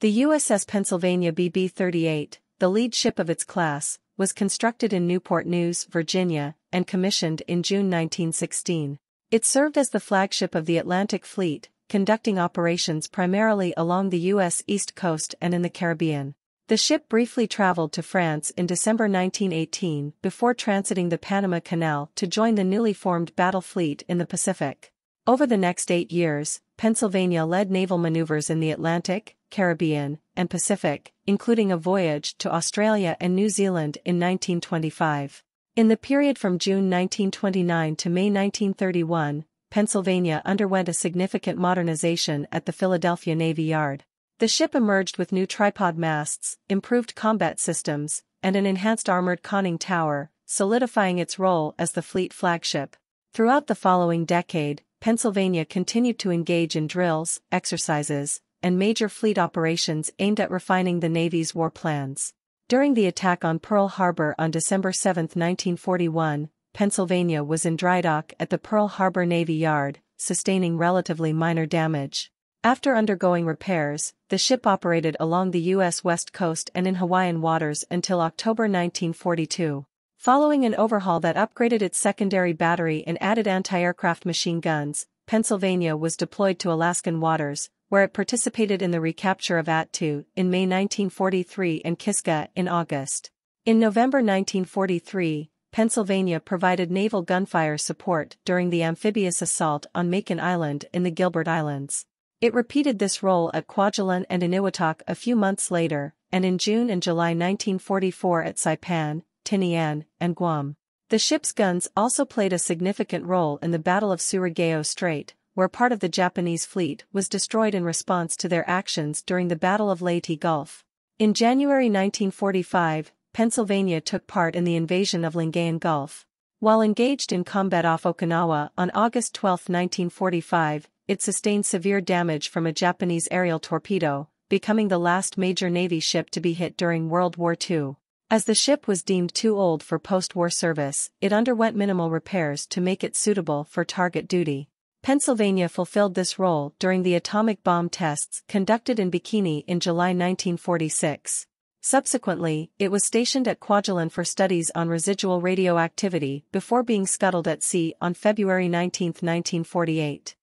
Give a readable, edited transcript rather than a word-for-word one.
The USS Pennsylvania BB-38, the lead ship of its class, was constructed in Newport News, Virginia, and commissioned in June 1916. It served as the flagship of the Atlantic Fleet, conducting operations primarily along the U.S. East Coast and in the Caribbean. The ship briefly traveled to France in December 1918 before transiting the Panama Canal to join the newly formed Battle Fleet in the Pacific. Over the next 8 years, Pennsylvania led naval maneuvers in the Atlantic, Caribbean, and Pacific, including a voyage to Australia and New Zealand in 1925. In the period from June 1929 to May 1931, Pennsylvania underwent a significant modernization at the Philadelphia Navy Yard. The ship emerged with new tripod masts, improved combat systems, and an enhanced armored conning tower, solidifying its role as the fleet flagship. Throughout the following decade, Pennsylvania continued to engage in drills, exercises, and major fleet operations aimed at refining the Navy's war plans. During the attack on Pearl Harbor on December 7, 1941, Pennsylvania was in dry dock at the Pearl Harbor Navy Yard, sustaining relatively minor damage. After undergoing repairs, the ship operated along the U.S. West Coast and in Hawaiian waters until October 1942. Following an overhaul that upgraded its secondary battery and added anti-aircraft machine guns, Pennsylvania was deployed to Alaskan waters, where it participated in the recapture of Attu in May 1943 and Kiska in August. In November 1943, Pennsylvania provided naval gunfire support during the amphibious assault on Makin Island in the Gilbert Islands. It repeated this role at Kwajalein and Eniwetok a few months later, and in June and July 1944 at Saipan, Tinian, and Guam. The ship's guns also played a significant role in the Battle of Surigao Strait, where part of the Japanese fleet was destroyed in response to their actions during the Battle of Leyte Gulf. In January 1945, Pennsylvania took part in the invasion of Lingayen Gulf. While engaged in combat off Okinawa on August 12, 1945, it sustained severe damage from a Japanese aerial torpedo, becoming the last major Navy ship to be hit during World War II. As the ship was deemed too old for post-war service, it underwent minimal repairs to make it suitable for target duty. Pennsylvania fulfilled this role during the atomic bomb tests conducted in Bikini in July 1946. Subsequently, it was stationed at Kwajalein for studies on residual radioactivity before being scuttled at sea on February 19, 1948.